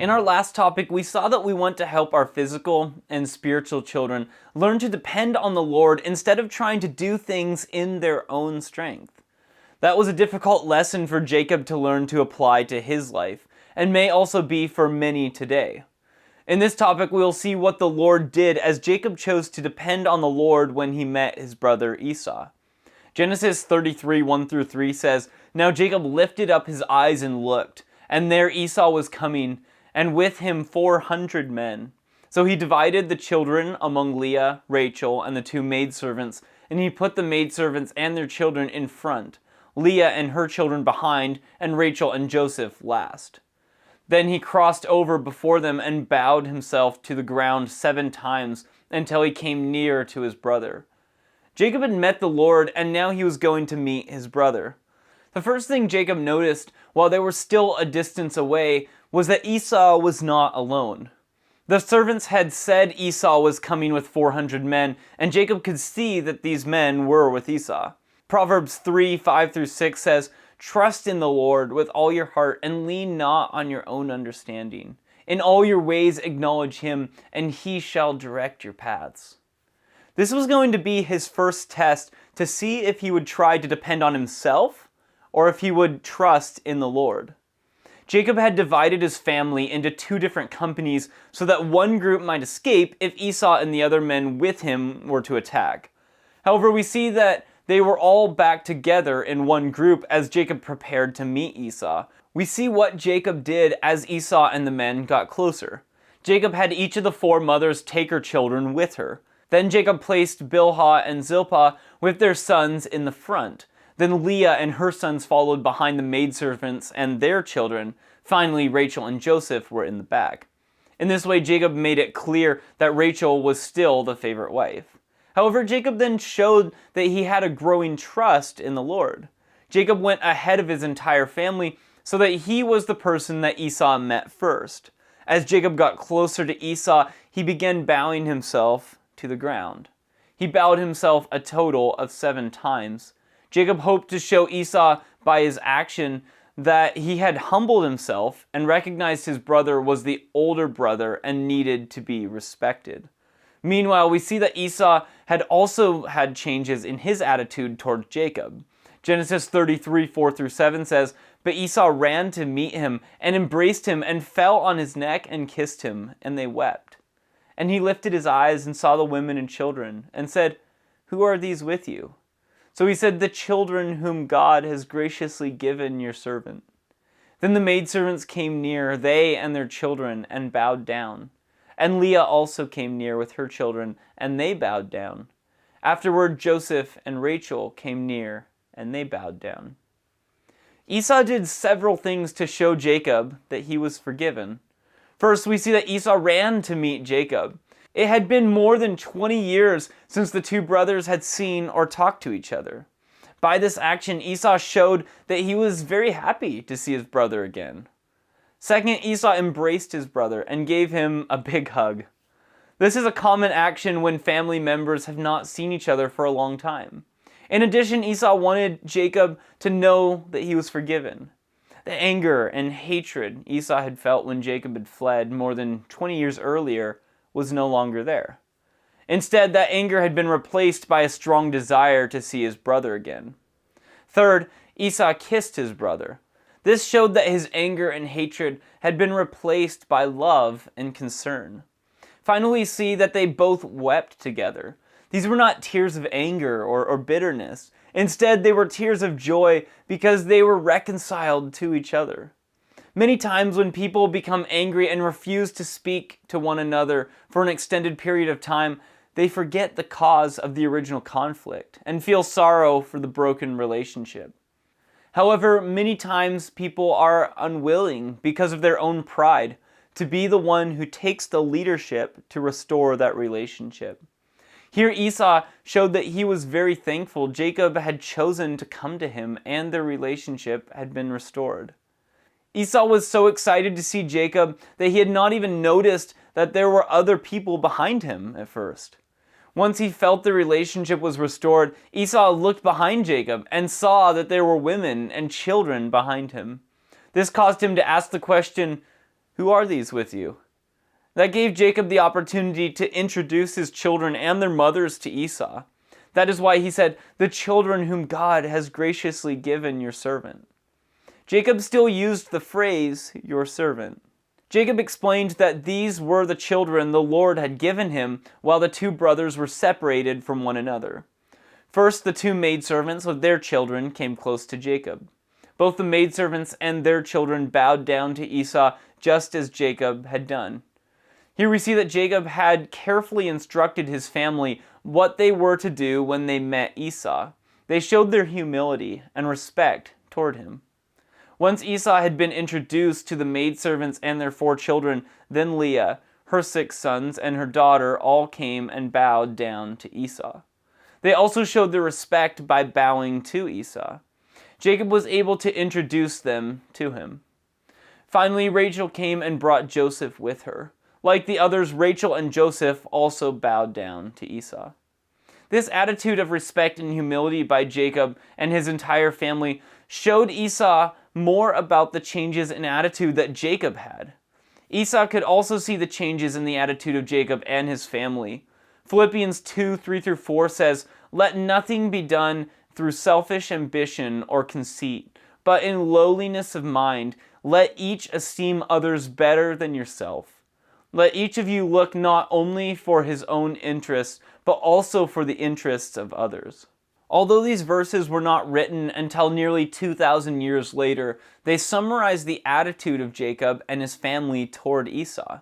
In our last topic, we saw that we want to help our physical and spiritual children learn to depend on the Lord instead of trying to do things in their own strength. That was a difficult lesson for Jacob to learn to apply to his life, and may also be for many today. In this topic, we will see what the Lord did as Jacob chose to depend on the Lord when he met his brother Esau. Genesis 33, 1-3 says, "Now Jacob lifted up his eyes and looked, and there Esau was coming, and with him 400 men. So he divided the children among Leah, Rachel, and the two maidservants, and he put the maidservants and their children in front, Leah and her children behind, and Rachel and Joseph last. Then he crossed over before them and bowed himself to the ground 7 times until he came near to his brother." Jacob had met the Lord, and now he was going to meet his brother. The first thing Jacob noticed while they were still a distance away was that Esau was not alone. The servants had said Esau was coming with 400 men, and Jacob could see that these men were with Esau. Proverbs 3, 5-6 says, "Trust in the Lord with all your heart and lean not on your own understanding. In all your ways acknowledge him, and he shall direct your paths." This was going to be his first test to see if he would try to depend on himself or if he would trust in the Lord. Jacob had divided his family into 2 different companies so that one group might escape if Esau and the other men with him were to attack. However, we see that they were all back together in one group as Jacob prepared to meet Esau. We see what Jacob did as Esau and the men got closer. Jacob had each of the 4 mothers take her children with her. Then Jacob placed Bilhah and Zilpah with their sons in the front. Then Leah and her sons followed behind the maidservants and their children. Finally, Rachel and Joseph were in the back. In this way, Jacob made it clear that Rachel was still the favorite wife. However, Jacob then showed that he had a growing trust in the Lord. Jacob went ahead of his entire family so that he was the person that Esau met first. As Jacob got closer to Esau, he began bowing himself to the ground. He bowed himself a total of 7 times. Jacob hoped to show Esau by his action that he had humbled himself and recognized his brother was the older brother and needed to be respected. Meanwhile, we see that Esau had also had changes in his attitude toward Jacob. Genesis 33, 4-7 says, "But Esau ran to meet him and embraced him and fell on his neck and kissed him, and they wept. And he lifted his eyes and saw the women and children and said, 'Who are these with you?' So he said, 'The children whom God has graciously given your servant.' Then the maidservants came near, they and their children, and bowed down. And Leah also came near with her children, and they bowed down. Afterward, Joseph and Rachel came near, and they bowed down." Esau did several things to show Jacob that he was forgiven. First, we see that Esau ran to meet Jacob. It had been more than 20 years since the 2 brothers had seen or talked to each other. By this action, Esau showed that he was very happy to see his brother again. Second, Esau embraced his brother and gave him a big hug. This is a common action when family members have not seen each other for a long time. In addition, Esau wanted Jacob to know that he was forgiven. The anger and hatred Esau had felt when Jacob had fled more than 20 years earlier was no longer there. Instead, that anger had been replaced by a strong desire to see his brother again. Third, Esau kissed his brother. This showed that his anger and hatred had been replaced by love and concern. Finally, we see that they both wept together. These were not tears of anger or bitterness. Instead, they were tears of joy because they were reconciled to each other. Many times when people become angry and refuse to speak to one another for an extended period of time, they forget the cause of the original conflict and feel sorrow for the broken relationship. However, many times people are unwilling because of their own pride to be the one who takes the leadership to restore that relationship. Here Esau showed that he was very thankful Jacob had chosen to come to him and their relationship had been restored. Esau was so excited to see Jacob that he had not even noticed that there were other people behind him at first. Once he felt the relationship was restored, Esau looked behind Jacob and saw that there were women and children behind him. This caused him to ask the question, Who are these with you?" That gave Jacob the opportunity to introduce his children and their mothers to Esau. That is why he said, "The children whom God has graciously given your servant." Jacob still used the phrase, "your servant." Jacob explained that these were the children the Lord had given him while the two brothers were separated from one another. First, the two maidservants with their children came close to Jacob. Both the maidservants and their children bowed down to Esau just as Jacob had done. Here we see that Jacob had carefully instructed his family what they were to do when they met Esau. They showed their humility and respect toward him. Once Esau had been introduced to the maidservants and their 4 children, then Leah, her 6 sons, and her daughter all came and bowed down to Esau. They also showed their respect by bowing to Esau. Jacob was able to introduce them to him. Finally, Rachel came and brought Joseph with her. Like the others, Rachel and Joseph also bowed down to Esau. This attitude of respect and humility by Jacob and his entire family showed Esau more about the changes in attitude that Jacob had. Esau could also see the changes in the attitude of Jacob and his family. Philippians 2:3-4 says, "Let nothing be done through selfish ambition or conceit, but in lowliness of mind, let each esteem others better than yourself. Let each of you look not only for his own interests, but also for the interests of others." Although these verses were not written until nearly 2,000 years later, they summarize the attitude of Jacob and his family toward Esau.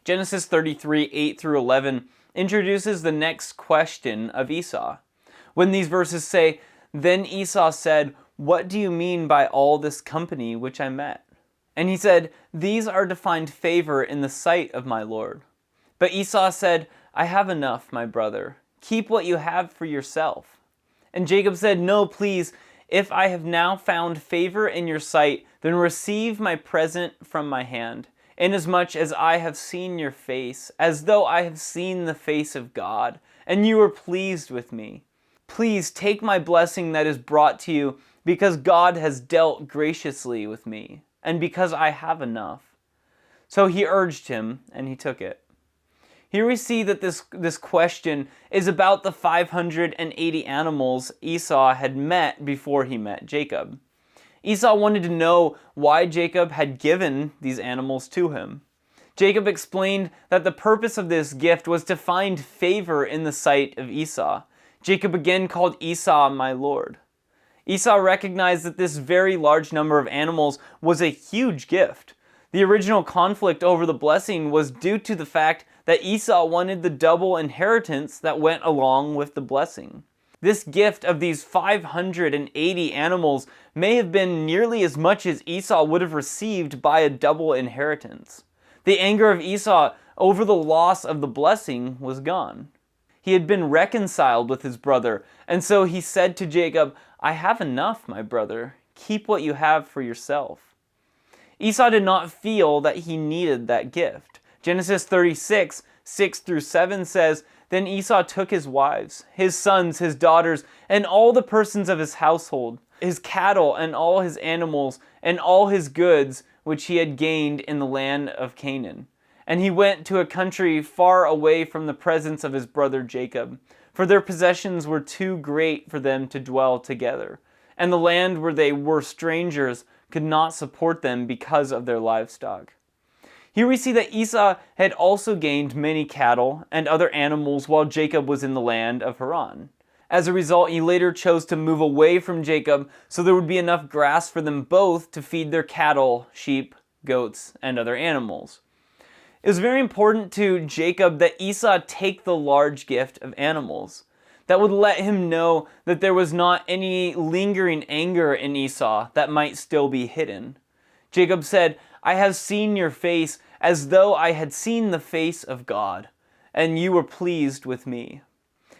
Genesis 33:8-11 introduces the next question of Esau. When these verses say, "Then Esau said, 'What do you mean by all this company which I met?' And he said, 'These are to find favor in the sight of my Lord.' But Esau said, 'I have enough, my brother. Keep what you have for yourself.' And Jacob said, 'No, please, if I have now found favor in your sight, then receive my present from my hand, inasmuch as I have seen your face, as though I have seen the face of God, and you are pleased with me. Please take my blessing that is brought to you, because God has dealt graciously with me, and because I have enough.' So he urged him, and he took it." Here we see that this question is about the 580 animals Esau had met before he met Jacob. Esau wanted to know why Jacob had given these animals to him. Jacob explained that the purpose of this gift was to find favor in the sight of Esau. Jacob again called Esau my lord. Esau recognized that this very large number of animals was a huge gift. The original conflict over the blessing was due to the fact that Esau wanted the double inheritance that went along with the blessing. This gift of these 580 animals may have been nearly as much as Esau would have received by a double inheritance. The anger of Esau over the loss of the blessing was gone. He had been reconciled with his brother, and so he said to Jacob, "I have enough, my brother. Keep what you have for yourself." Esau did not feel that he needed that gift. Genesis 36:6-7 says, "Then Esau took his wives, his sons, his daughters, and all the persons of his household, his cattle and all his animals, and all his goods which he had gained in the land of Canaan. And he went to a country far away from the presence of his brother Jacob, for their possessions were too great for them to dwell together, and the land where they were strangers could not support them because of their livestock." Here we see that Esau had also gained many cattle and other animals while Jacob was in the land of Haran. As a result, he later chose to move away from Jacob so there would be enough grass for them both to feed their cattle, sheep, goats, and other animals. It was very important to Jacob that Esau take the large gift of animals. That would let him know that there was not any lingering anger in Esau that might still be hidden. Jacob said, "I have seen your face as though I had seen the face of God, and you were pleased with me."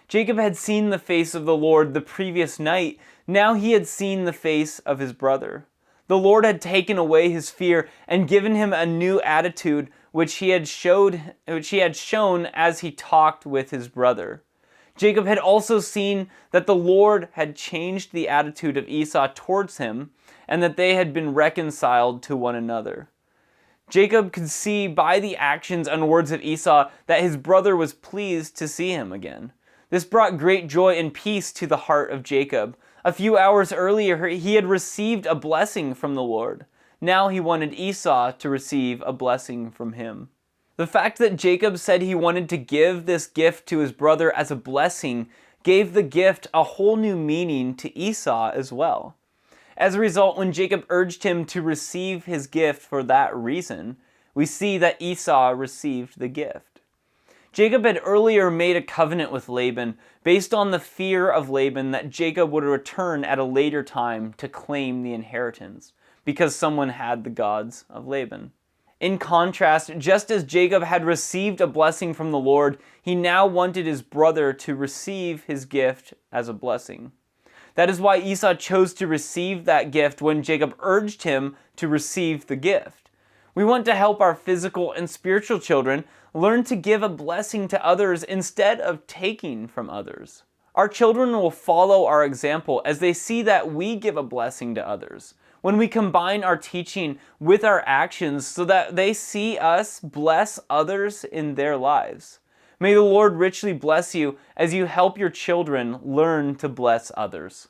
Jacob had seen the face of the Lord the previous night. Now he had seen the face of his brother. The Lord had taken away his fear and given him a new attitude which he had shown as he talked with his brother. Jacob had also seen that the Lord had changed the attitude of Esau towards him, and that they had been reconciled to one another. Jacob could see by the actions and words of Esau that his brother was pleased to see him again. This brought great joy and peace to the heart of Jacob. A few hours earlier, he had received a blessing from the Lord. Now he wanted Esau to receive a blessing from him. The fact that Jacob said he wanted to give this gift to his brother as a blessing gave the gift a whole new meaning to Esau as well. As a result, when Jacob urged him to receive his gift for that reason, we see that Esau received the gift. Jacob had earlier made a covenant with Laban based on the fear of Laban that Jacob would return at a later time to claim the inheritance, because someone had the gods of Laban. In contrast, just as Jacob had received a blessing from the Lord, he now wanted his brother to receive his gift as a blessing. That is why Esau chose to receive that gift when Jacob urged him to receive the gift. We want to help our physical and spiritual children learn to give a blessing to others instead of taking from others. Our children will follow our example as they see that we give a blessing to others. When we combine our teaching with our actions so that they see us bless others in their lives. May the Lord richly bless you as you help your children learn to bless others.